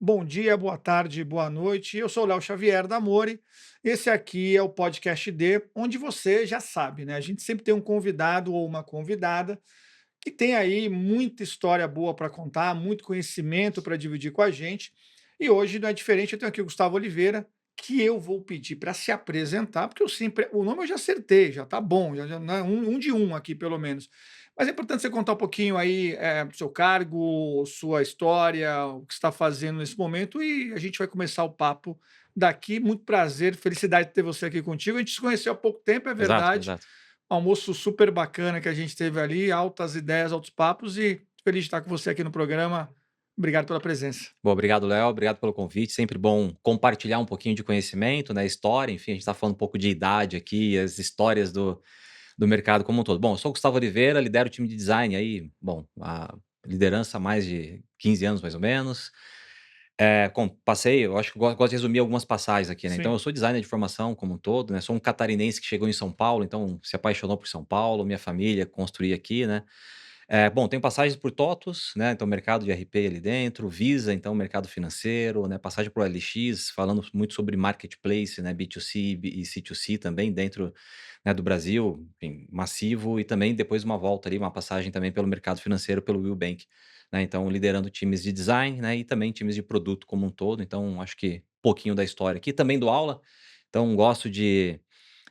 Bom dia, boa tarde, boa noite. Eu sou o Léo Xavier da Amore. Esse aqui é o podcast D, onde você já sabe, né? A gente sempre tem um convidado ou uma convidada que tem aí muita história boa para contar, muito conhecimento para dividir com a gente. E hoje não é diferente, eu tenho aqui o Gustavo Oliveira, que eu vou pedir para se apresentar, porque eu sempre, o nome eu já acertei, já tá bom, já, né, um de um aqui pelo menos. Mas é importante você contar um pouquinho aí seu cargo, sua história, o que está fazendo nesse momento e a gente vai começar o papo daqui. Muito prazer, felicidade de ter você aqui contigo. A gente se conheceu há pouco tempo, é Exato, verdade. exato. Almoço super bacana que a gente teve ali, altas ideias, altos papos e feliz de estar com você aqui no programa. Obrigado pela presença. Bom, obrigado, Léo, obrigado pelo convite. Sempre bom compartilhar um pouquinho de conhecimento, né, história, enfim, a gente está falando um pouco de idade aqui, as histórias do mercado como um todo. Bom, eu sou o Gustavo Oliveira, lidero o time de design aí, bom, a liderança há mais de 15 anos, mais ou menos. Passei, eu acho que gosto de resumir algumas passagens aqui, né. Então Sim, eu sou designer de formação como um todo, né, sou um catarinense que chegou em São Paulo, então se apaixonou por São Paulo, minha família construí aqui, né. Bom, tenho passagens por TOTVS, né, então mercado de RP ali dentro, Visa, então mercado financeiro, né, passagem por OLX, falando muito sobre marketplace, né, B2C e C2C também dentro, né, do Brasil, enfim, massivo, e também depois uma volta ali, uma passagem também pelo mercado financeiro, pelo Will Bank, né, então liderando times de design, né, e também times de produto como um todo, então acho que um pouquinho da história aqui. Também dou aula, então gosto de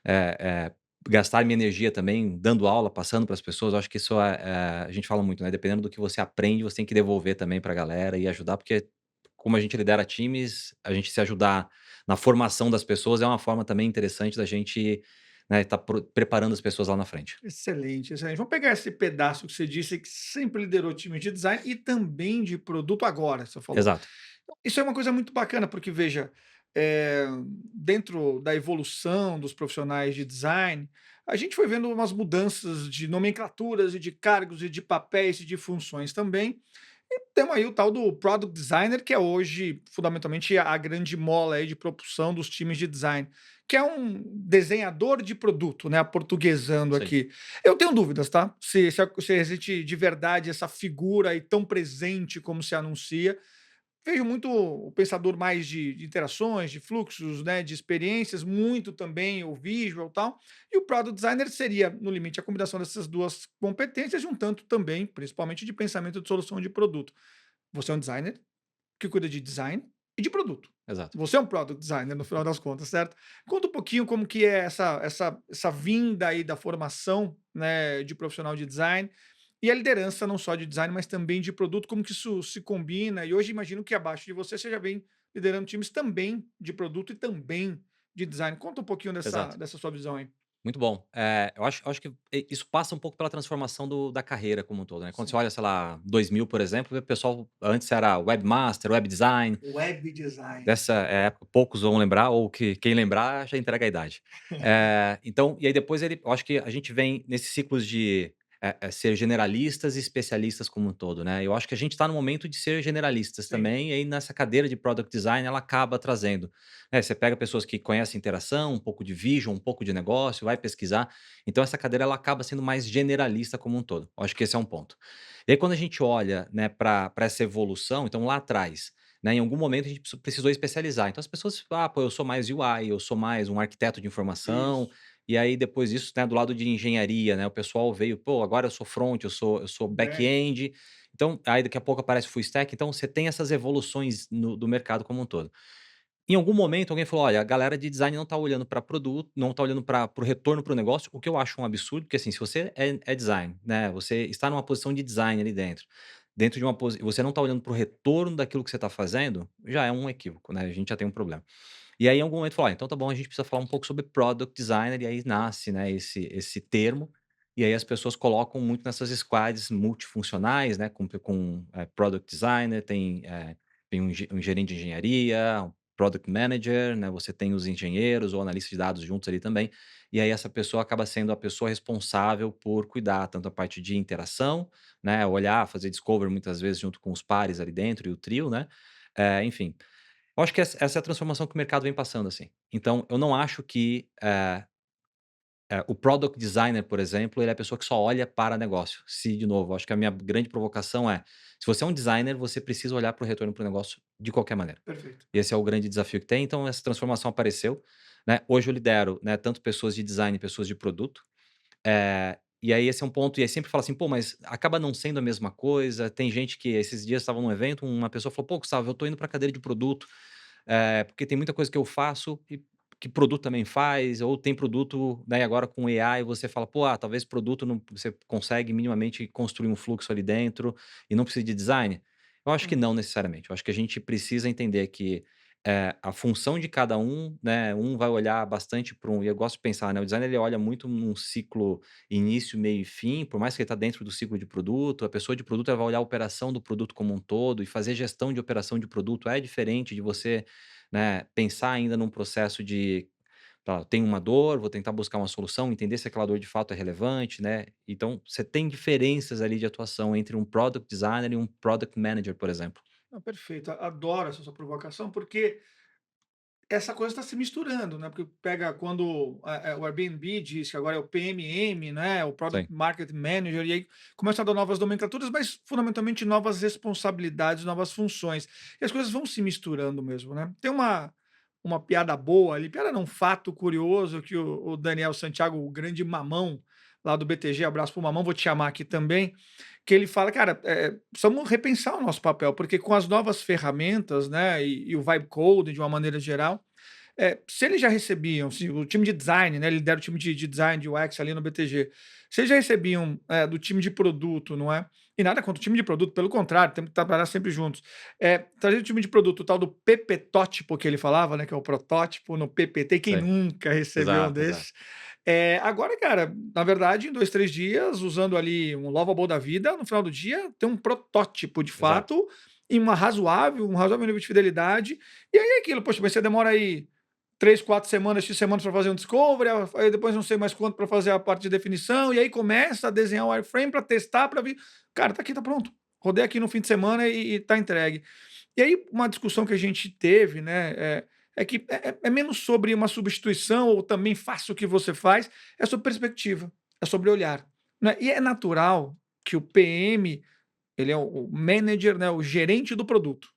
eh eh, gastar minha energia também dando aula, passando para as pessoas, eu acho que isso a gente fala muito, né, dependendo do que você aprende, você tem que devolver também para a galera e ajudar, porque como a gente lidera times, a gente se ajudar na formação das pessoas é uma forma também interessante da gente, né, estar preparando as pessoas lá na frente. excelente, excelente. Vamos pegar esse pedaço que você disse que sempre liderou time de design e também de produto agora, você falou. Exato. Isso é uma coisa muito bacana, porque veja, eh, dentro da evolução dos profissionais de design, a gente foi vendo umas mudanças de nomenclaturas e de cargos e de papéis e de funções também. E temos aí o tal do Product Designer, que é hoje fundamentalmente a grande mola aí de propulsão dos times de design, que é um desenhador de produto, né, aportuguesando Isso aí. aqui. Eu tenho dúvidas, tá? Se existe de verdade essa figura aí tão presente como se anuncia. Vejo muito o pensador mais de interações, de fluxos, né, de experiências, muito também o visual e tal. E o product designer seria, no limite, a combinação dessas duas competências e um tanto também, principalmente de pensamento de solução de produto. Você é um designer que cuida de design e de produto. Exato. Você é um product designer no final das contas, certo? Conta um pouquinho como que é essa vinda aí da formação, né, de profissional de design e a liderança não só de design, mas também de produto, como que isso se combina. E hoje imagino que abaixo de você já vem liderando times também de produto e também de design. Conta um pouquinho Exato. dessa sua visão aí. Muito bom. Eu acho que isso passa um pouco pela transformação da carreira como um todo, né. Quando você Sim. olha, sei lá, 2000, por exemplo, o pessoal antes era webmaster, web design. Web design. Dessa época, poucos vão lembrar ou que quem lembrar já entrega a idade. Então e aí depois eu acho que a gente vem nesses ciclos de, ser generalistas e especialistas como um todo, né. Eu acho que a gente está no momento de ser generalistas Sim. também, e aí nessa cadeira de product design ela acaba trazendo, você pega pessoas que conhecem interação, um pouco de vision, um pouco de negócio, vai pesquisar, então essa cadeira ela acaba sendo mais generalista como um todo. Eu acho que esse é um ponto. E aí quando a gente olha, né, pra essa evolução, então lá atrás, né, em algum momento a gente precisou especializar. Então as pessoas, pô, eu sou mais UI, eu sou mais um arquiteto de informação, Isso. e aí depois disso, né, do lado de engenharia, né, o pessoal veio, pô, agora eu sou front, eu sou Back. back-end, então aí daqui a pouco aparece full stack, então você tem essas evoluções do mercado como um todo. Em algum momento alguém falou: "Olha, a galera de design não tá olhando para produto, não tá olhando para o retorno para o negócio", o que eu acho um absurdo, porque assim, se você é design, né, você está numa posição de design ali dentro, dentro de uma posi você não tá olhando para o retorno daquilo que você tá fazendo, já é um equívoco, né, a gente já tem um problema. E aí em algum momento falou: "Ah, então tá bom, a gente precisa falar um pouco sobre product designer", e aí nasce, né, esse termo, e aí as pessoas colocam muito nessas squads multifuncionais, né, com product designer, tem um gerente de engenharia, um product manager, né, você tem os engenheiros ou analistas de dados juntos ali também, e aí essa pessoa acaba sendo a pessoa responsável por cuidar tanto a parte de interação, né, olhar, fazer discovery muitas vezes junto com os pares ali dentro e o trio, né, enfim. Eu acho que essa é a transformação que o mercado vem passando, assim. Então eu não acho que, O product designer, por exemplo, ele é a pessoa que só olha para negócio. Se, de novo, acho que a minha grande provocação é, se você é um designer, você precisa olhar para o retorno para o negócio de qualquer maneira. Perfeito. Esse é o grande desafio que tem, então essa transformação apareceu, né. Hoje eu lidero, né, tanto pessoas de design, pessoas de produto, e aí esse é um ponto, e aí sempre fala assim: "Pô, mas acaba não sendo a mesma coisa". Tem gente que esses dias estava num evento, uma pessoa falou: "Pô, Gustavo, eu tô indo pra cadeira de produto, porque tem muita coisa que eu faço e que produto também faz, ou tem produto, né, agora com AI você fala: "Pô, talvez produto não você consegue minimamente construir um fluxo ali dentro e não precisa de design?". Eu acho que Hum. não necessariamente, eu acho que a gente precisa entender que, a função de cada um, né, um vai olhar bastante para um, e eu gosto de pensar, né, o designer ele olha muito num ciclo início, meio e fim, por mais que ele está dentro do ciclo de produto, a pessoa de produto ela vai olhar a operação do produto como um todo, e fazer gestão de operação de produto é diferente de você, né, pensar ainda num processo de, tá, tenho uma dor, vou tentar buscar uma solução, entender se aquela dor de fato é relevante, né. Então, você tem diferenças ali de atuação entre um product designer e um product manager, por exemplo. Não, perfeito. Adoro essa sua provocação, porque essa coisa está se misturando, né? Porque pega quando o Airbnb diz que agora é o PMM, né? O Product Sim, Market Manager, e aí começa a dar novas nomenclaturas, mas fundamentalmente novas responsabilidades, novas funções. E as coisas vão se misturando mesmo, né? Tem uma piada boa ali, piada não, fato curioso, que o Daniel Santiago, o grande mamão lá do BTG, abraço pro mamão, vou te chamar aqui também, que ele fala, cara, precisamos repensar o nosso papel, porque com as novas ferramentas, né, e o vibe coding de uma maneira geral, se eles já recebiam, se o time de design, né, ele lidera o time de design, de UX ali no BTG, se eles já recebiam do time de produto, não é? E nada contra o time de produto, pelo contrário, temos que trabalhar sempre juntos. Trazer o time de produto, o tal do PPtótipo que ele falava, né, que é o protótipo no PPT, quem sim. nunca recebeu um Exato, exato. desses? Agora, cara, na verdade, em 2, 3 dias, usando ali um Lovable da vida, no final do dia, tem um protótipo de Exato. fato, em um razoável nível de fidelidade, e aí é aquilo, poxa, mas você demora aí 3, 4 semanas, X semanas para fazer um discovery, aí depois não sei mais quanto para fazer a parte de definição, e aí começa a desenhar o wireframe para testar, para ver. Cara, tá aqui, tá pronto. Rodei aqui no fim de semana e tá entregue. E aí, uma discussão que a gente teve, né, é que é menos sobre uma substituição ou também faça o que você faz, é sobre perspectiva, é sobre olhar. Né? E é natural que o PM, ele é o manager, né, o gerente do produto.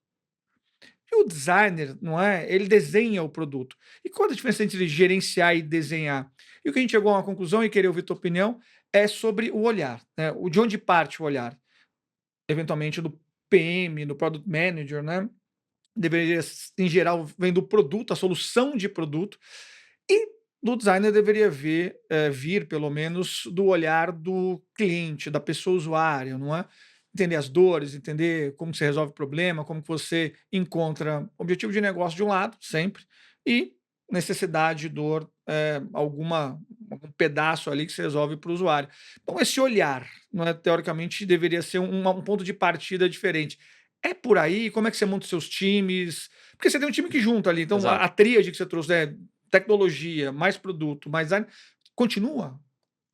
E o designer, não é? Ele desenha o produto. E qual a diferença entre gerenciar e desenhar? E o que a gente chegou a uma conclusão e queria ouvir tua opinião é sobre o olhar, né? O de onde parte o olhar? Eventualmente do PM, do Product Manager, né? Deveria, em geral, vem do produto, a solução de produto, e do designer deveria vir, pelo menos, do olhar do cliente, da pessoa usuária, não é? Entender as dores, entender como você resolve o problema, como que você encontra objetivo de negócio de um lado, sempre, e necessidade, dor, algum pedaço ali que você resolve para o usuário. Então, esse olhar, não é, teoricamente, deveria ser um ponto de partida diferente. É por aí? Como é que você monta os seus times? Porque você tem um time que junta ali, então a Exato. tríade que você trouxe, né, tecnologia, mais produto, mais design, continua?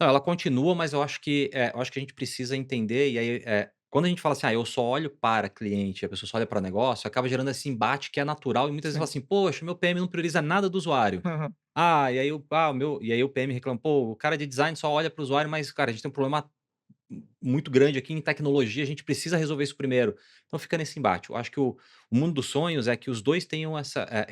Não, ela continua, mas eu acho que a gente precisa entender, e aí, quando a gente fala assim: "Ah, eu só olho para cliente", a pessoa só olha para negócio, acaba gerando esse embate que é natural, e muitas vezes fala Sim. assim: "Poxa, meu PM não prioriza nada do usuário". Aham. O meu, e aí o PM reclama: "Pô, o cara de design só olha para o usuário, mas cara, a gente tem um problema muito grande aqui em tecnologia, a gente precisa resolver isso primeiro". Então fica nesse embate. Eu acho que o mundo dos sonhos é que os 2 tenham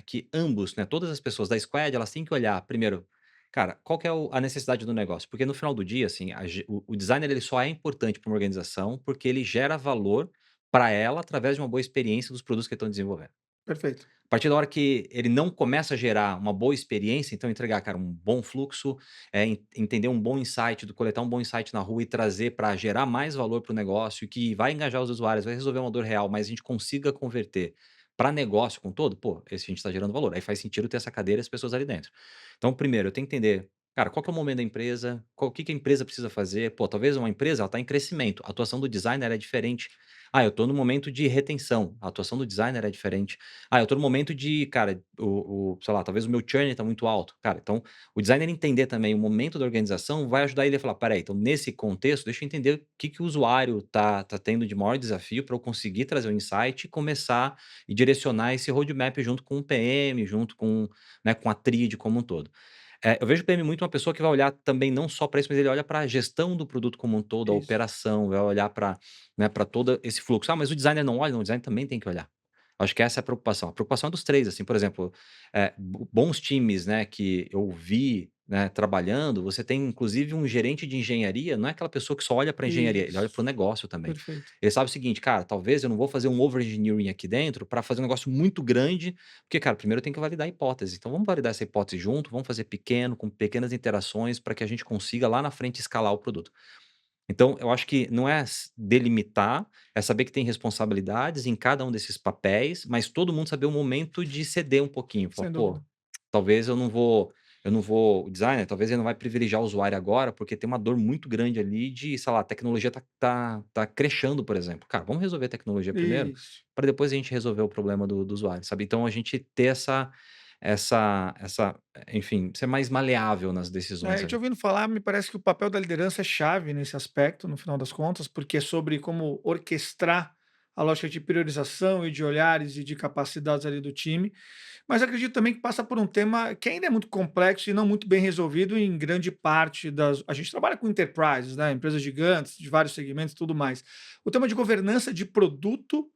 que ambos, né, todas as pessoas da squad, elas têm que olhar primeiro, cara, qual que é a necessidade do negócio? Porque no final do dia, assim, o designer ele só é importante para uma organização, porque ele gera valor para ela através de uma boa experiência dos produtos que estão desenvolvendo. Perfeito. A partir da hora que ele não começa a gerar uma boa experiência, então entregar, cara, um bom fluxo, entender um bom insight, do coletar um bom insight na rua e trazer para gerar mais valor para o negócio, que vai engajar os usuários, vai resolver uma dor real, mas a gente consiga converter para negócio com todo, pô, esse a gente está gerando valor. Aí faz sentido ter essa cadeira e as pessoas ali dentro. Então, primeiro, eu tenho que entender, cara, qual que é o momento da empresa, o que que a empresa precisa fazer. Pô, talvez uma empresa ela está em crescimento, a atuação do designer é diferente. Eu estou no momento de retenção, a atuação do designer é diferente. Eu tô no momento de, cara, sei lá, talvez o meu churn tá muito alto. Cara, então o designer entender também o momento da organização vai ajudar ele a falar: "Espera aí, então nesse contexto, deixa eu entender o que que o usuário tá tendo de maior desafio para eu conseguir trazer o insight e começar e direcionar esse roadmap junto com o PM, junto com, né, com a tríade como um todo". Eu vejo o PM muito uma pessoa que vai olhar também não só para isso, mas ele olha para a gestão do produto como um todo, a Isso. operação, vai olhar para, né, para todo esse fluxo. "Ah, mas o designer não olha?" Não, o designer também tem que olhar. Acho que essa é a preocupação. A preocupação é dos 3, assim, por exemplo, bons times, né, que eu vi, né, trabalhando, você tem inclusive um gerente de engenharia, não é aquela pessoa que só olha para engenharia, ele olha para o Isso. negócio também. Perfeito. Ele sabe o seguinte: "Cara, talvez eu não vou fazer um over engineering aqui dentro para fazer um negócio muito grande, porque, cara, primeiro eu tenho que validar a hipótese. Então vamos validar essa hipótese junto, vamos fazer pequeno, com pequenas interações para que a gente consiga lá na frente escalar o produto." Então eu acho que não é delimitar, é saber que tem responsabilidades em cada um desses papéis, mas todo mundo saber o momento de ceder um pouquinho, falar: Sem "Pô, dúvida. talvez eu não vou o designer, talvez ele não vai privilegiar o usuário agora, porque tem uma dor muito grande ali de, sei lá, a tecnologia tá crashando, por exemplo. Cara, vamos resolver a tecnologia primeiro, Isso. para depois a gente resolver o problema do usuário", sabe. Então a gente ter essa, enfim, ser mais maleável nas decisões É, te ali. ouvindo falar, me parece que o papel da liderança é chave nesse aspecto, no final das contas, porque é sobre como orquestrar a lógica de priorização e de olhares e de capacidades ali do time. Mas acredito também que passa por um tema que ainda é muito complexo e não muito bem resolvido em grande parte das. A gente trabalha com enterprises, né? Empresas gigantes, de vários segmentos e tudo mais. O tema de governança de produto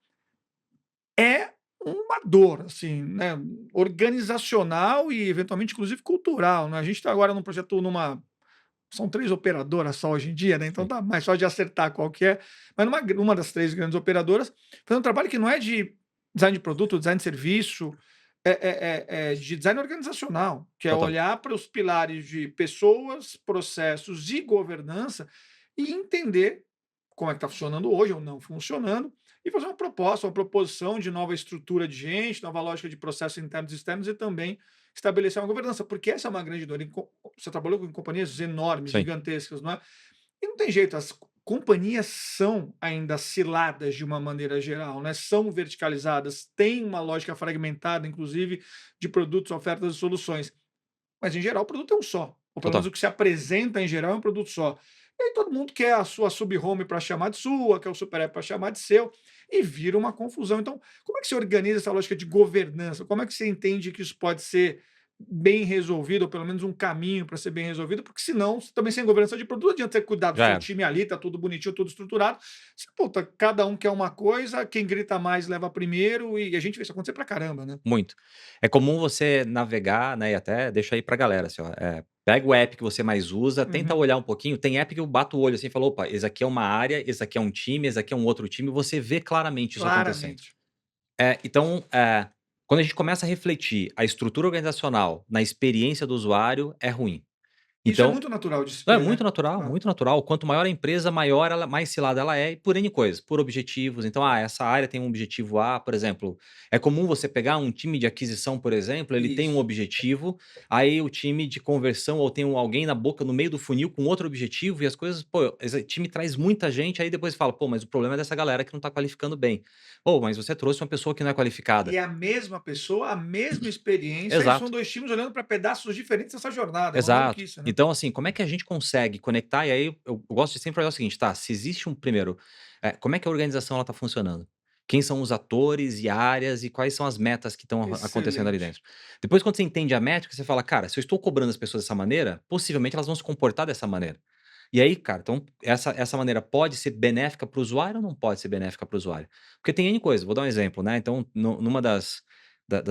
é uma dor, assim, né? Organizacional e eventualmente, inclusive, cultural. Né? A gente está agora num projeto numa são 3 operadoras só hoje em dia, né, então Sim, tá mais fácil de acertar qual que é, mas numa das 3 grandes operadoras, fazendo um trabalho que não é de design de produto, design de serviço, é de design organizacional, que é total. olhar para os pilares de pessoas, processos e governança e entender como é que está funcionando hoje ou não funcionando, e fazer uma proposta, uma proposição de nova estrutura de gente, nova lógica de processos internos e externos e também estabelecer uma governança, porque essa é uma grande dor. Você trabalhou com companhias enormes, Sim, gigantescas, não é? E não tem jeito, as companhias são ainda ciladas de uma maneira geral, né? São verticalizadas, têm uma lógica fragmentada, inclusive, de produtos, ofertas e soluções. Mas, em geral, o produto é um só. Ou pelo menos total. o que se apresenta em geral é um produto só. E aí todo mundo quer a sua sub-home para chamar de sua, quer o super app para chamar de seu, e vira uma confusão. Então, como é que você organiza essa lógica de governança? Como é que você entende que isso pode ser bem resolvido, ou pelo menos um caminho para ser bem resolvido? Porque senão, também sem governança de produto, não adianta você cuidar do Já seu era. time ali, tá tudo bonitinho, tudo estruturado. Você, puta, cada um quer uma coisa, quem grita mais leva primeiro, e a gente vê isso acontecer pra caramba, né? Muito. É comum você navegar, né, e até deixa aí pra galera, assim, ó, pega o app que você mais usa, tenta Uhum, olhar um pouquinho, tem app que eu bato o olho, assim, e falo: "Opa, esse aqui é uma área, esse aqui é um time, esse aqui é um outro time", você vê claramente isso acontecendo. claramente. Então, quando a gente começa a refletir a estrutura organizacional na experiência do usuário, é ruim. Isso é Então muito natural de se não, é ter, né? Ah, muito natural. Quanto maior a empresa, maior ela mais cilada ela é, e por N coisas, por objetivos. Então, essa área tem um objetivo A, por exemplo, é comum você pegar um time de aquisição, por exemplo, ele tem um isso. objetivo, aí o time de conversão ou tem alguém na boca, no meio do funil com outro objetivo e as coisas, pô, esse time traz muita gente, aí depois fala: "Pô, mas o problema é dessa galera que não tá qualificando bem". "Pô, mas você trouxe uma pessoa que não é E qualificada". é a mesma pessoa, a mesma experiência, e são Exato. 2 times olhando para pedaços diferentes dessa jornada, é uma Exato. maluquice, né. Então, assim, como é que a gente consegue conectar? E aí eu gosto de sempre olhar o seguinte, tá, se existe um primeiro, como é que a organização ela tá funcionando? Quem são os atores e áreas e quais são as metas que estão acontecendo ali Excelente. dentro? Depois, quando você entende a métrica, você fala, cara, se eu estou cobrando as pessoas dessa maneira, possivelmente elas vão se comportar dessa maneira. E aí, cara, então essa maneira pode ser benéfica para o usuário ou não pode ser benéfica para o usuário? Porque tem N coisa, vou dar um exemplo, né? Então, numa das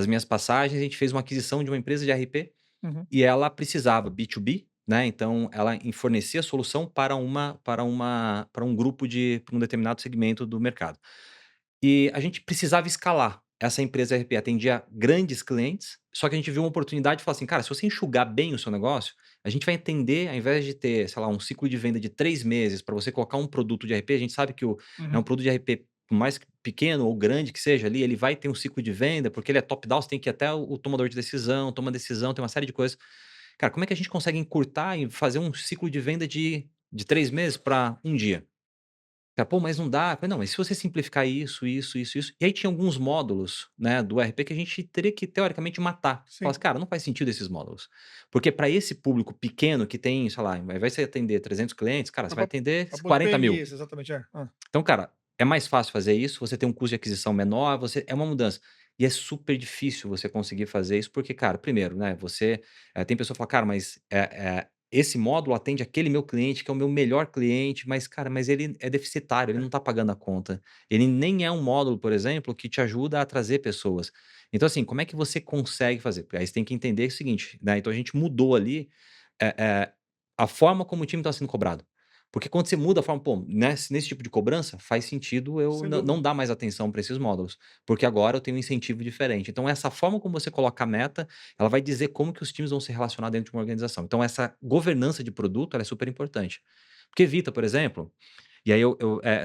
minhas passagens, a gente fez uma aquisição de uma empresa de RP Uhum. e ela precisava B2B, né, então ela fornecia solução para um grupo para um determinado segmento do mercado. E a gente precisava escalar. Essa empresa RP atendia grandes clientes, só que a gente viu uma oportunidade de falar assim: "Cara, se você enxugar bem o seu negócio, a gente vai entender, ao invés de ter, sei lá, um ciclo de venda de 3 meses para você colocar um produto de RP", a gente sabe que um Uhum. produto de RP, por mais pequeno ou grande que seja ali, ele vai ter um ciclo de venda, porque ele é top-down, você tem que ir até o tomador de decisão, toma decisão, tem uma série de coisas. Cara, como é que a gente consegue encurtar e fazer um ciclo de venda de 3 meses para um dia? Cara, "Pô, mas não dá". Eu falei: "Não, mas se você simplificar isso, isso, isso, isso". E aí tinha alguns módulos, né, do RP que a gente teria que teoricamente matar. Fala assim: Sim. "Cara, não faz sentido esses módulos". Porque para esse público pequeno que tem, sei lá, ao invés de você atender 300 clientes, cara, você vai atender Para 40.000. PMIs, exatamente, é. Hã. Então, cara, é mais fácil fazer isso, você tem um custo de aquisição menor, você é uma mudança. E é super difícil você conseguir fazer isso, porque, cara, primeiro, né, tem pessoa que fala: "Cara, mas, esse módulo atende aquele meu cliente que é o meu melhor cliente", mas, cara, mas ele é deficitário, ele não tá pagando a conta. Ele nem é um módulo, por exemplo, que te ajuda a trazer pessoas. Então, assim, como é que você consegue fazer? Porque aí você tem que entender o seguinte, né, então a gente mudou ali, eh eh, a forma como o time está sendo cobrado. Porque quando você muda a forma, pô, nesse tipo de cobrança, faz sentido eu Sem não dúvida. dar mais atenção para esses módulos, porque agora eu tenho um incentivo diferente. Então essa forma como você coloca a meta, ela vai dizer como que os times vão se relacionar dentro de uma organização. Então essa governança de produto, ela é super importante. Porque evita, por exemplo, e aí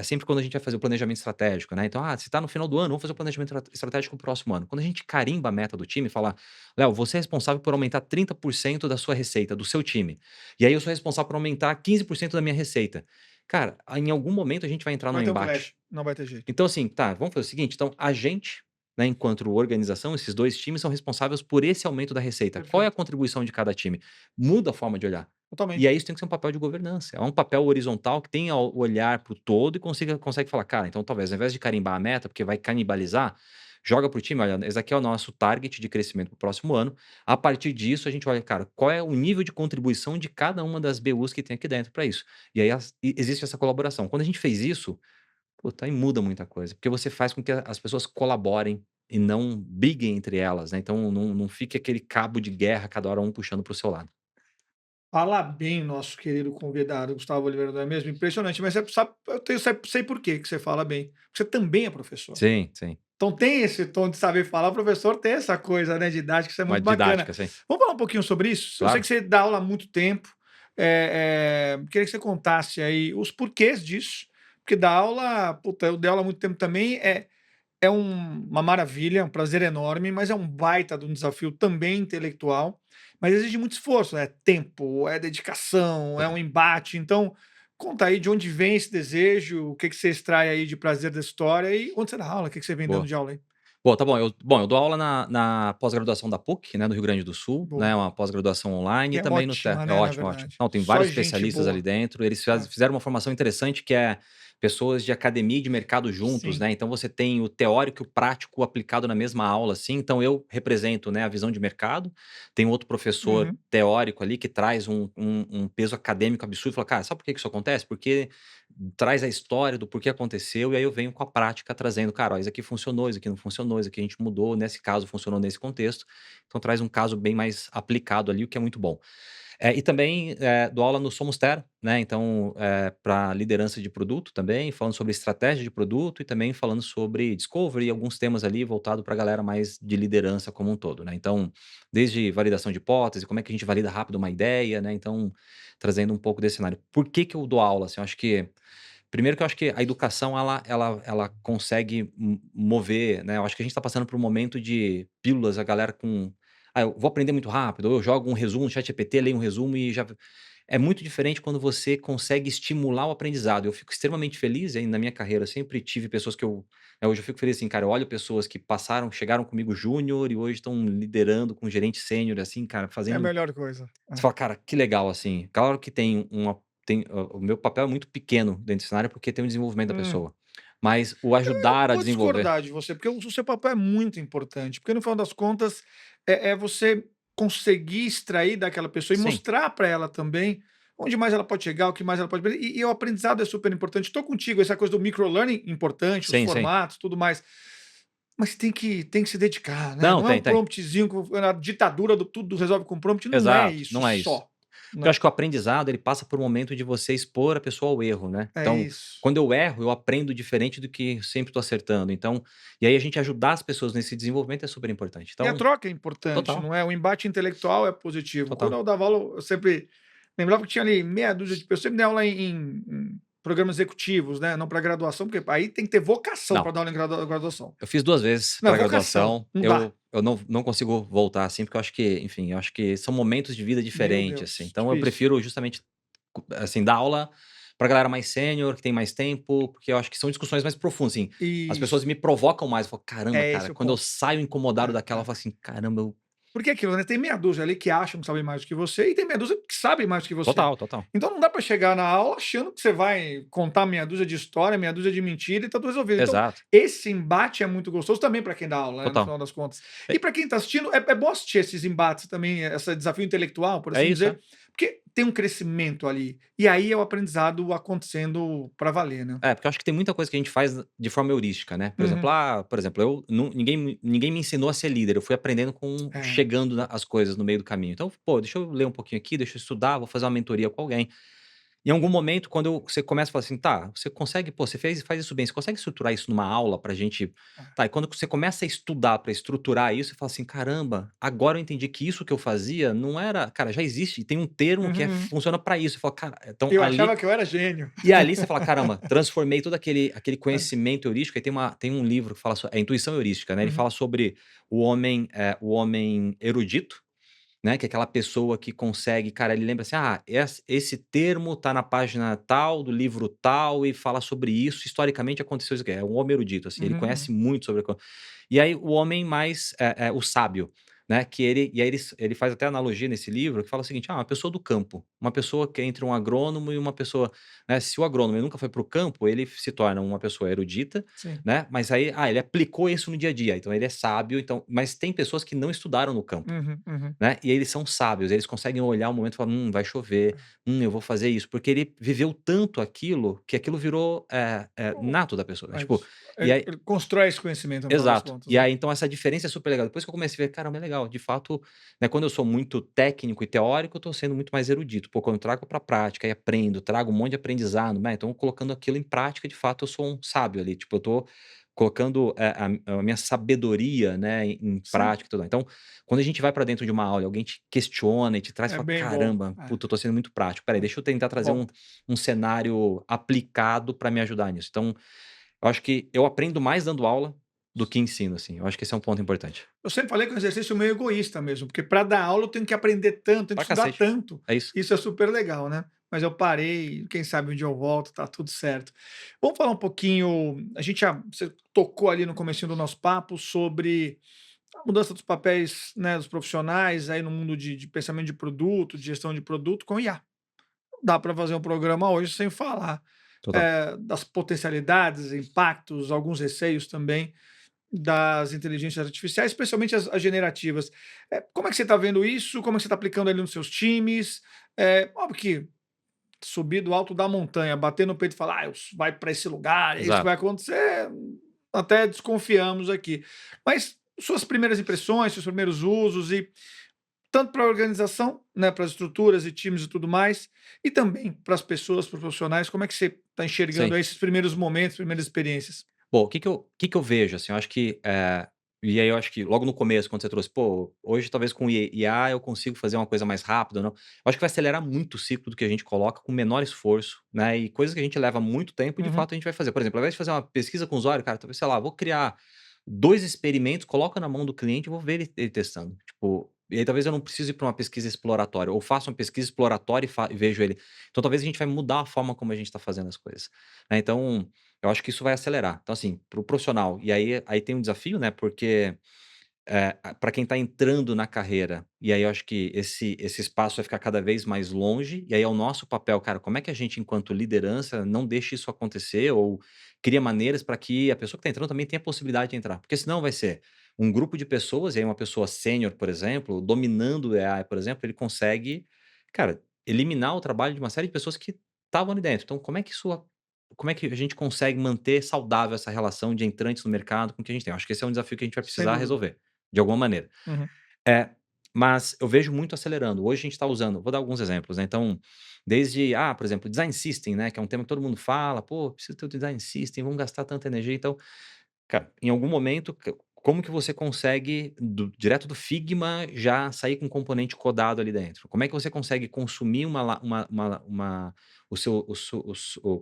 sempre quando a gente vai fazer o planejamento estratégico, né, então: se está no final do ano, vamos fazer o planejamento estratégico para o próximo ano. Quando a gente carimba a meta do time e fala: "Léo, você é responsável por aumentar 30% da sua receita, do seu time. E aí eu sou responsável por aumentar 15% da minha receita". Cara, em algum momento a gente vai entrar num Vai ter um embate. clash, não vai ter jeito. Então assim, tá, vamos fazer o seguinte, então a gente, né, enquanto organização, esses 2 times são responsáveis por esse aumento da receita. Qual é a Perfeito. contribuição de cada time? Muda a forma de olhar. E Totalmente. aí isso tem que ser um papel de governança, é um papel horizontal que tenha o olhar para o todo e consegue falar: "Cara, então talvez ao invés de carimbar a meta, porque vai canibalizar, joga para o time, olha, esse aqui é o nosso target de crescimento para o próximo ano, a partir disso a gente olha, cara, qual é o nível de contribuição de cada uma das BUs que tem aqui dentro para isso". E aí existe essa colaboração. Quando a gente fez isso, puta, aí muda muita coisa, porque você faz com que as pessoas colaborem e não briguem entre elas, né, então não fique aquele cabo de guerra, cada hora um puxando para o seu lado. Fala bem nosso querido convidado Gustavo Oliveira, não é mesmo? Impressionante, mas você sabe, sei por que você fala bem, porque você também é professor. Sim, sim. Então tem esse tom de saber falar, o professor tem essa coisa, né, didática, isso é Uma muito bacana. didática, sim. Vamos falar um pouquinho sobre isso? Eu sei Claro. que você dá aula há muito tempo, queria que você contasse aí os porquês disso, porque dar aula, puta, eu dei aula há muito tempo também, uma maravilha, é um prazer enorme, mas é um baita de um desafio também intelectual, mas exige muito esforço, é tempo, é dedicação, é um Total. embate. Então, conta aí de onde vem esse desejo, o que que você extrai aí de prazer da história e onde você dá aula, o que que você vem dando Boa. de aula aí? Boa, tá bom. Eu dou aula na pós-graduação da PUC, né, do Rio Grande do Sul, né, Boa. uma pós-graduação online Que e é também no te ótima, é né, na ótimo, ótimo. verdade. Não, tem Só vários gente especialistas ali boa. dentro, eles É, fizeram uma formação interessante que é pessoas de academia e de mercado juntos, sim. né, então você tem o teórico e o prático aplicado na mesma aula, assim, então eu represento, né, a visão de mercado, tem outro professor Uhum. teórico ali que traz um peso acadêmico absurdo, fala: "Cara, sabe por que que isso acontece? Porque traz a história do porquê aconteceu, e aí eu venho com a prática trazendo, cara, ó, isso aqui funcionou, isso aqui não funcionou, isso aqui a gente mudou, nesse caso funcionou nesse contexto. Então traz um caso bem mais aplicado ali, o que é muito bom. E também dou aula no Somos Terra, né? Então, para liderança de produto também, falando sobre estratégia de produto e também falando sobre discovery e alguns temas ali voltado para a galera mais de liderança como um todo, né? Então, desde validação de hipótese, como é que a gente valida rápido uma ideia, né? Então, trazendo um pouco desse cenário. Por que que eu dou aula? Assim, eu acho que primeiro que eu acho que a educação ela consegue mover, né, eu acho que a gente está passando por um momento de pílulas, a galera com: "Ah, eu vou aprender muito rápido", ou eu jogo um resumo no ChatGPT, leio um resumo e já é muito diferente quando você consegue estimular o aprendizado. Eu fico extremamente feliz, e na minha carreira eu sempre tive pessoas hoje eu fico feliz assim, cara, eu olho pessoas que chegaram comigo júnior e hoje estão liderando com gerente sênior, assim, cara, É a fazendo melhor coisa. você É. fala: "Cara, que legal", assim. Claro que o meu papel é muito pequeno dentro desse cenário, porque tem o desenvolvimento da Hum. pessoa, mas o ajudar a Vou desenvolver discordar de você, porque o seu papel é muito importante, porque no final das contas é você conseguir extrair daquela pessoa e sim, mostrar para ela também onde mais ela pode chegar, o que mais ela pode aprender, e o aprendizado é super importante. Estou contigo, essa coisa do microlearning importante, os sim, sim. formatos, tudo mais, mas tem que se dedicar, né? Não, Não é um tem, tem. promptzinho, a ditadura do tudo resolve com prompt, não é Exato, isso não é isso. só, Porque eu né? acho que o aprendizado, ele passa por um momento de você expor a pessoa ao erro, né. É Então, isso. quando eu erro, eu aprendo diferente do que sempre estou acertando, então e aí a gente ajudar as pessoas nesse desenvolvimento é super importante. E a Então troca é importante, total, não é? O embate intelectual é positivo. Quando total. eu dava aula, eu sempre lembrava que tinha ali meia dúzia de pessoas, eu sempre dei aula em programas executivos, né, não para graduação, porque aí tem que ter vocação para Não. dar aula em graduação. Eu fiz 2 vezes Não, para vocação, graduação, não dá. eu não consigo voltar, assim, porque eu acho que, enfim, eu acho que são momentos de vida Meu diferentes, assim, Deus, então eu difícil. prefiro justamente, assim, dar aula pra galera mais sênior, que tem mais tempo, porque eu acho que são discussões mais profundas, assim, as pessoas Isso, me provocam mais, eu falo: "Caramba, é cara", esse o quando eu ponto. saio incomodado É, daquela, eu é. falo assim: "Caramba, Porque é aquilo, né, tem meia dúzia ali que acham que sabem mais do que você e tem meia dúzia que sabem mais do que você. Total, total. Então não dá para chegar na aula achando que você vai contar meia dúzia de história, meia dúzia de mentira e tá tudo resolvido. Então, Exato, esse embate é muito gostoso também para quem dá aula, né, no total. final das contas. É E para quem está assistindo, é bom assistir esses embates também, esse desafio intelectual, por é assim isso, é. dizer, porque tem um crescimento ali. E aí é o aprendizado acontecendo para valer, né. É, porque eu acho que tem muita coisa que a gente faz de forma heurística, né. Uhum. Por exemplo, eu não ninguém me ensinou a ser líder, eu fui aprendendo com É. chegando na as coisas no meio do caminho. Então, pô, deixa eu ler um pouquinho aqui, deixa eu estudar, vou fazer uma mentoria com alguém. Em algum momento, você começa a falar assim: "Tá, você consegue pô, você faz isso bem, você consegue estruturar isso numa aula pra gente". Tá, e quando você começa a estudar pra estruturar isso, você fala assim: "Caramba, agora eu entendi que isso que eu fazia não era cara, já existe, tem um termo que Uhum. funciona pra isso". Você fala: "Cara", então Eu ali achava que eu era gênio. e ali você fala: "Caramba, transformei todo aquele É. conhecimento heurístico". Aí tem um livro que fala é Intuição Heurística, né, ele Uhum. fala sobre o homem erudito, né, que é aquela pessoa que consegue cara, ele lembra assim: "Ah, esse termo tá na página tal, do livro tal e fala sobre isso, historicamente aconteceu isso aqui". É um homem erudito, assim, ele Uhum, conhece uhum. muito sobre a e aí o homem mais, o sábio, né, que ele faz até analogia nesse livro que fala o seguinte: "Ah, uma pessoa do campo, uma pessoa que é entre um agrônomo e uma pessoa", né, se o agrônomo ele nunca foi para o campo, ele se torna uma pessoa erudita, Sim. né, mas aí, ele aplicou isso no dia a dia, então ele é sábio, então mas tem pessoas que não estudaram no campo. Uhum, uhum. Né, e eles são sábios, eles conseguem olhar o momento e falar: vai chover, eu vou fazer isso", porque ele viveu tanto aquilo, que aquilo virou, nato da pessoa, né, tipo, Mas e aí ele constrói esse conhecimento no final das exato. contas, E né. aí então essa diferença é super legal, depois que eu comecei a ver: "Caramba, é legal", de fato, né, quando eu sou muito técnico e teórico, eu tô sendo muito mais erudito, pô, quando eu trago pra prática e aprendo, trago um monte de aprendizado, né, então colocando aquilo em prática, de fato, eu sou um sábio ali, tipo, eu tô colocando, a minha sabedoria, né, em Sim, prática e tudo. Então, quando a gente vai pra dentro de uma aula e alguém te questiona e te traz, é fala: bem bom. "Caramba, É, puta, eu tô sendo muito prático, espera aí, é. deixa eu tentar trazer um Volta. cenário aplicado pra me ajudar nisso". Então, eu acho que eu aprendo mais dando aula do que ensino, assim, eu acho que esse é um ponto importante. Eu sempre falei que é um exercício meio egoísta mesmo, porque para dar aula eu tenho que aprender tanto, tenho que Pra estudar cacete. tanto. É isso. Isso é super legal, né. Mas eu parei, quem sabe um dia eu volto, tá tudo certo. Vamos falar um pouquinho, a gente já você tocou ali no comecinho do nosso papo sobre a mudança dos papéis, né, dos profissionais aí no mundo de pensamento de produto, de gestão de produto com IA. Não dá para fazer um programa hoje sem falar, Total. das potencialidades, impactos, alguns receios também das inteligências artificiais, especialmente as generativas. Como é que você está vendo isso? Como é que você está aplicando ali nos seus times? Óbvio que subir do alto da montanha, bater no peito e falar: vai para esse lugar, é isso que vai Exato. acontecer", até desconfiamos aqui. Mas suas primeiras impressões, seus primeiros usos e tanto para a organização, né, para as estruturas e times e tudo mais, e também para as pessoas, para os profissionais, como é que você está enxergando Sim. aí esses primeiros momentos, primeiras experiências? Bom, o que que eu vejo, assim, eu acho que, e aí eu acho que logo no começo, quando você trouxe: "Pô, hoje talvez com IA eu consigo fazer uma coisa mais rápida ou não", eu acho que vai acelerar muito o ciclo do que a gente coloca com menor esforço, né, e coisas que a gente leva muito tempo e de Uhum, fato a gente vai fazer. Por exemplo, ao invés de fazer uma pesquisa com o usuário, cara, talvez, sei lá, vou criar 2 experimentos, coloca na mão do cliente e vou ver ele testando. Tipo, e aí talvez eu não precise ir pra uma pesquisa exploratória, ou faça uma pesquisa exploratória e vejo ele. Então talvez a gente vai mudar a forma como a gente está fazendo as coisas, né, então, eu acho que isso vai acelerar. Então assim, para o profissional e aí tem um desafio, né, porque para quem está entrando na carreira, e aí eu acho que esse espaço vai ficar cada vez mais longe, e aí é o nosso papel, cara, como é que a gente enquanto liderança não deixa isso acontecer ou cria maneiras para que a pessoa que está entrando também tenha a possibilidade de entrar, porque senão vai ser um grupo de pessoas, e aí uma pessoa sênior, por exemplo, dominando o AI, por exemplo, ele consegue, cara, eliminar o trabalho de uma série de pessoas que estavam ali dentro. Então como é que a gente consegue manter saudável essa relação de entrantes no mercado com o que a gente tem? Eu acho que esse é um desafio que a gente vai sem precisar dúvida. resolver. De alguma maneira. Uhum. É, mas eu vejo muito acelerando. Hoje a gente está usando vou dar alguns exemplos, né, então, desde, por exemplo, design system, né, que é um tema que todo mundo fala: "Pô, preciso ter o design system, vamos gastar tanta energia", então, cara, em algum momento, como que você consegue direto do Figma já sair com um componente codado ali dentro? Como é que você consegue consumir uma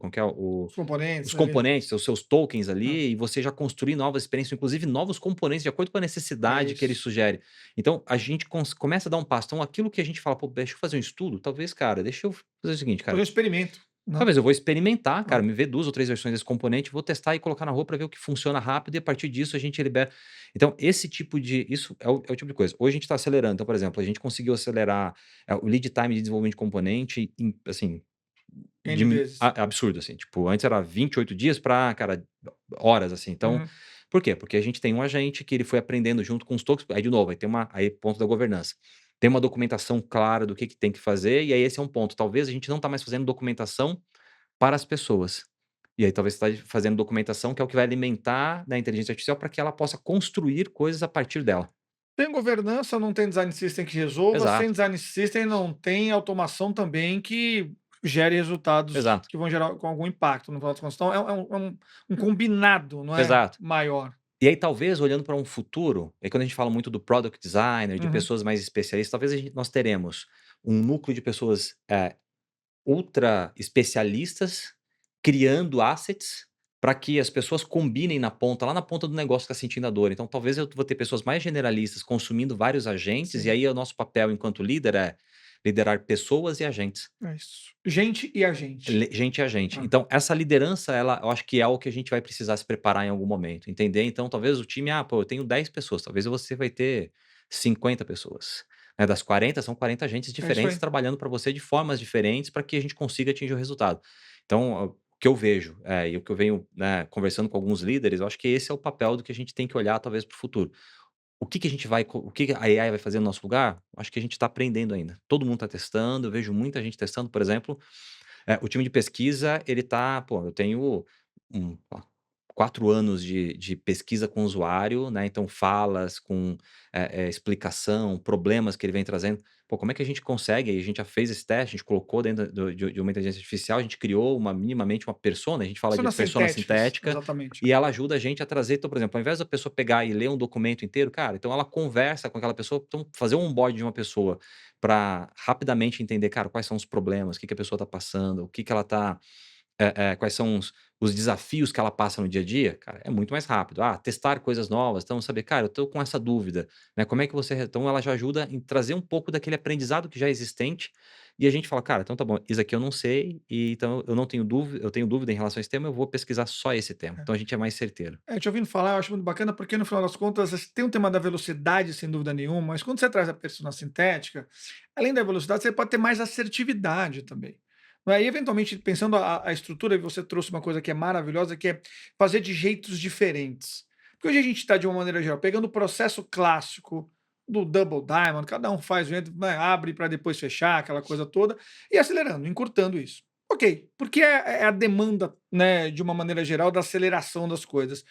como que é? Os componentes Os ali. componentes, os seus tokens Hã. ali, e você já construir novas experiências, inclusive novos componentes de acordo com a É necessidade que ele isso. sugere. Então, a gente começa a dar um passo. Então, aquilo que a gente fala: "Pô, deixa eu fazer um estudo", talvez, cara, deixa eu fazer o seguinte, Fazer um cara, experimento. Não? Talvez eu vou experimentar, cara, Hã. me ver 2 ou 3 versões desse componente, vou testar e colocar na rua para ver o que funciona rápido e a partir disso a gente libera. Então esse tipo de isso é o tipo de coisa. Hoje a gente está acelerando, então, por exemplo, a gente conseguiu acelerar, o lead time de desenvolvimento de componente em, assim, N vezes. absurdo, assim, tipo, antes era 28 dias para, cara, horas, assim. Então, Uhum. por quê? Porque a gente tem um agente que ele foi aprendendo junto com os toques, aí de novo, aí ponto da governança. Tem uma documentação clara do que tem que fazer, e aí esse é um ponto. Talvez a gente não está mais fazendo documentação para as pessoas. E aí talvez você está fazendo documentação que é o que vai alimentar da inteligência artificial para que ela possa construir coisas a partir dela. Tem governança, não tem design system que resolva, sem Exato, design system não tem automação também que gere resultados exato, que vão gerar com algum impacto no final das contas. Então é um combinado, não é, exato. maior. E aí talvez olhando para um futuro, aí quando a gente fala muito do product designer, de Uhum. pessoas mais especialistas, talvez nós teremos um núcleo de pessoas, ultra especialistas, criando assets, para que as pessoas combinem na ponta, lá na ponta do negócio que está sentindo a dor. Então talvez eu vou ter pessoas mais generalistas consumindo vários agentes, e Sim, aí o nosso papel enquanto líder é liderar pessoas e agentes. é isso. Gente e agente. Gente a gente. Ah, Então, essa liderança, ela eu acho que é algo que a gente vai precisar se preparar em algum momento, entender. Então, talvez o time, pô, eu tenho 10 pessoas, talvez você vai ter 50 pessoas. Né? Das 40 são 40 agentes é isso diferentes aí. trabalhando para você de formas diferentes para que a gente consiga atingir o resultado. Então, o que eu vejo, e o que eu venho, né, conversando com alguns líderes, eu acho que esse é o papel do que a gente tem que olhar, talvez, para o futuro. O que a AI vai fazer no nosso lugar? Acho que a gente está aprendendo ainda. Todo mundo está testando, eu vejo muita gente testando, por exemplo, o time de pesquisa, ele tá pô, eu tenho ó, 4 anos de pesquisa com o usuário, né, então falas com, explicação, problemas que ele vem trazendo. Pô, como é que a gente consegue aí a gente já fez esse teste, a gente colocou dentro de uma inteligência artificial, a gente criou minimamente uma persona, a gente fala de Personas persona sintéticas, sintética, exatamente. e ela ajuda a gente a trazer então, por exemplo, ao invés da pessoa pegar e ler um documento inteiro, cara, então ela conversa com aquela pessoa, então fazer um onboard de uma pessoa para rapidamente entender, cara, quais são os problemas, o que que a pessoa está passando, o que que ela está, quais são os desafios que ela passa no dia a dia, cara, é muito mais rápido. Testar coisas novas, então saber, cara, eu estou com essa dúvida, né? Como é que você. Então ela já ajuda em trazer um pouco daquele aprendizado que já é existente, e a gente fala, cara, então tá bom, isso aqui eu não sei, e então eu não tenho dúvida, eu tenho dúvida em relação a esse tema, eu vou pesquisar só esse tema. Então a gente é mais certeiro. Te ouvindo falar, eu acho muito bacana, porque no final das contas, tem um tema da velocidade, sem dúvida nenhuma, mas quando você traz a persona sintética, além da velocidade, você pode ter mais assertividade também. Não é? E eventualmente, pensando a estrutura, e você trouxe uma coisa que é maravilhosa, que é fazer de jeitos diferentes. Porque hoje a gente está, de uma maneira geral, pegando o processo clássico do Double Diamond, cada um faz o jeito, né, abre para depois fechar, aquela coisa toda, e acelerando, encurtando isso. Ok, porque é a demanda, né, de uma maneira geral, da aceleração das coisas.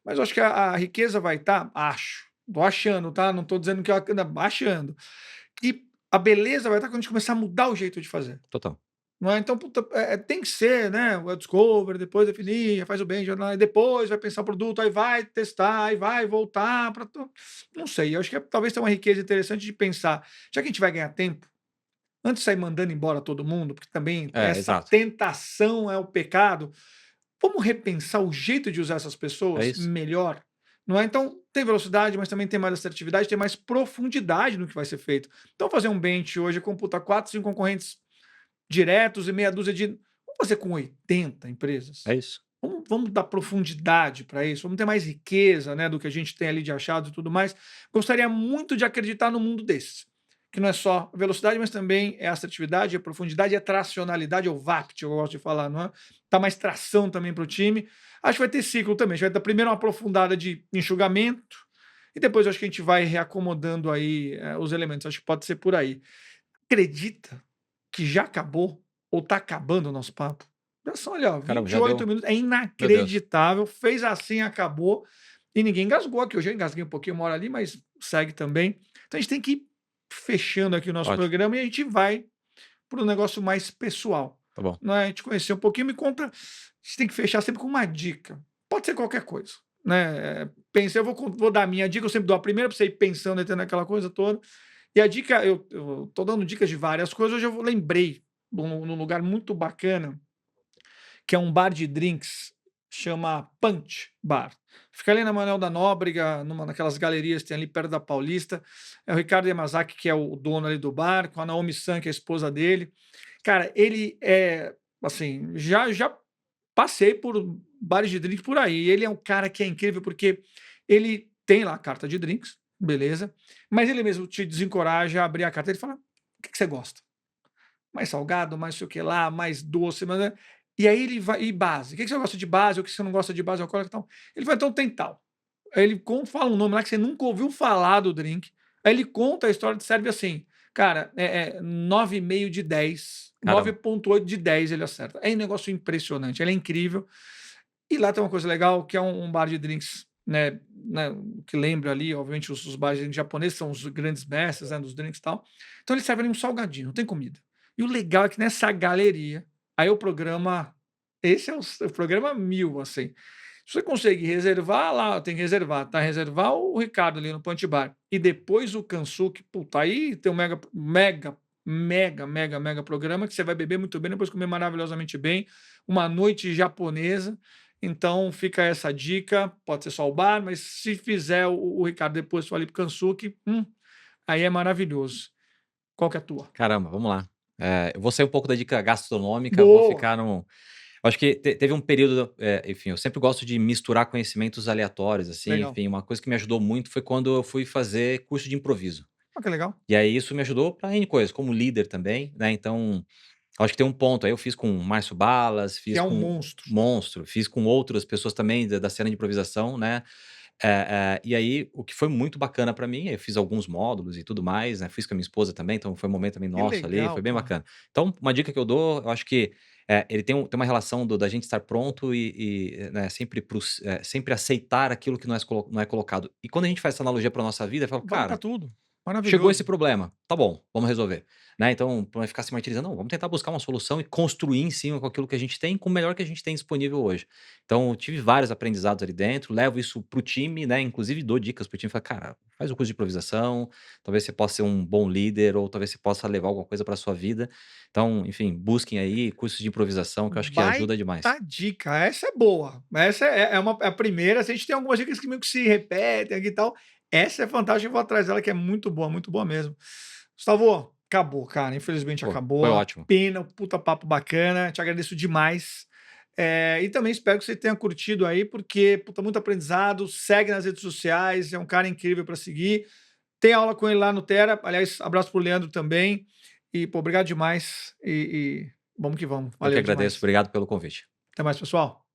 Mas eu acho que a riqueza vai estar, acho, tô achando, tá? Não tô dizendo que eu não, achando, que a beleza vai estar quando a gente começar a mudar o jeito de fazer. Total. Não é? Então, puta, tem que ser, né? O discover, depois definir, faz o bem, e depois vai pensar o produto, aí vai testar, aí vai voltar para. Não sei, eu acho que talvez tenha uma riqueza interessante de pensar, já que a gente vai ganhar tempo, antes de sair mandando embora todo mundo, porque também É, essa exato. tentação é o pecado, vamos repensar o jeito de usar essas É pessoas isso. melhor, não é? Então, tem velocidade, mas também tem mais assertividade, tem mais profundidade no que vai ser feito. Então, fazer um bench hoje, computar 4, 5 concorrentes diretos e meia dúzia de. Vamos fazer com 80 É empresas? isso. Vamos dar profundidade para isso, vamos ter mais riqueza, né, do que a gente tem ali de achados e tudo mais. Gostaria muito de acreditar num mundo desse, que não é só velocidade, mas também é assertividade, é profundidade, é tracionalidade, é o VAPT, eu gosto de falar, não é? Dá mais tração também para o time. Acho que vai ter ciclo também. A gente vai dar primeiro uma aprofundada de enxugamento e depois acho que a gente vai reacomodando aí os elementos. Acho que pode ser por aí. Acredita que já acabou ou está acabando o nosso papo? Já são, olha, ó, Caramba, vinte e já oito deu? minutos, é Meu Deus. inacreditável, fez assim, acabou, e ninguém engasgou aqui, hoje eu engasguei um pouquinho, uma hora ali, mas segue também. Então a gente tem que ir fechando aqui o nosso Ótimo. programa e a gente vai para um negócio mais pessoal, Tá bom. não é? A gente conhecer um pouquinho, me conta, a gente tem que fechar sempre com uma dica, pode ser qualquer coisa, né, pensei, vou dar a minha dica, eu sempre dou a primeira para você ir pensando e tendo aquela coisa toda, e a dica, eu tô dando dicas de várias coisas, hoje eu lembrei num lugar muito bacana, que é um bar de drinks, chama Punch Bar. Fica ali na Manuel da Nóbrega, naquelas galerias que tem ali perto da Paulista. É o Ricardo Yamazaki, que é o dono ali do bar, com a Naomi San, que é a esposa dele. Cara, ele é assim, já passei por bares de drink por aí. Ele é um cara que é incrível, porque ele tem lá a carta de drinks, beleza, mas ele mesmo te desencoraja a abrir a carta. Ele fala: "O que que você gosta? Mais salgado, mais sei o que lá, mais doce, mais, né". E aí ele vai, e base? O que que você gosta de base? O que você não gosta de base alcoólica e tal? Ele vai: "Então tem tal". Aí ele fala um nome lá que você nunca ouviu falar do drink. Aí ele conta a história, serve assim, cara, 9,5 de 10, nove Caramba. ponto oito de 10 ele acerta. É um negócio impressionante, ele é incrível. E lá tem uma coisa legal, que é um bar de drinks, né, que lembra ali, obviamente, os bares de drinks japoneses são os grandes mestres, né, dos drinks e tal. Então ele serve ali um salgadinho, não tem comida. E o legal é que nessa galeria, aí o programa, esse é o programa 1000, assim. Se você conseguir reservar lá, tem que reservar, tá? Reservar o Ricardo ali no Punch Bar e depois o Kansuki, puta, aí tem um mega programa que você vai beber muito bem, depois comer maravilhosamente bem, uma noite japonesa. Então fica essa dica, pode ser só o bar, mas se fizer o Ricardo depois for ali para o Kansuki, aí é maravilhoso. Qual que é a tua? Caramba, vamos lá. Eu vou sair um pouco da dica gastronômica, vou Boa, ficar no acho que teve um período, enfim, eu sempre gosto de misturar conhecimentos aleatórios, assim, legal. enfim, uma coisa que me ajudou muito foi quando eu fui fazer curso de improviso. Ah, que legal. E aí isso me ajudou para N coisas, como líder também, né, então, acho que tem um ponto aí, eu fiz com o Márcio Balas, Que fiz é um com monstro. Monstro, fiz com outras pessoas também da cena de improvisação, né, e aí o que foi muito bacana para mim, eu fiz alguns módulos e tudo mais, né, fiz com a minha esposa também, então foi um momento também Que nosso ali, legal, foi bem cara. bacana. Então, uma dica que eu dou, eu acho que, ele tem uma relação da gente estar pronto né, sempre aceitar aquilo que não é colocado. E quando a gente faz essa analogia para nossa vida, eu falo: Vale para "Cara, tudo. chegou esse Maravilhoso. problema, tá bom, vamos resolver", né, então, pra não ficar se martirizando, não, vamos tentar buscar uma solução e construir em cima com aquilo que a gente tem, com o melhor que a gente tem disponível hoje. Então, eu tive vários aprendizados ali dentro, levo isso para o time, né, inclusive dou dicas para o time, falo: "Cara, faz o curso de improvisação, talvez você possa ser um bom líder ou talvez você possa levar alguma coisa para sua vida". Então, enfim, busquem aí cursos de improvisação que eu acho que Baita ajuda demais. dica, essa é boa. Essa é a primeira, assim, a gente tem algumas dicas que meio que se repetem aqui e tal. Essa é fantástica, eu vou atrás dela que é muito boa mesmo. Gustavo, acabou, cara, infelizmente Pô, foi acabou. ótimo. Pena, puta papo bacana, te agradeço demais. E também espero que você tenha curtido aí, porque, puta, muito aprendizado, segue nas redes sociais, é um cara incrível para seguir. Tem aula com ele lá no Tera, aliás, abraço pro Leandro também. E, pô, obrigado demais e vamos que vamos. Eu que Valeu agradeço, demais. obrigado pelo convite. Até mais, pessoal.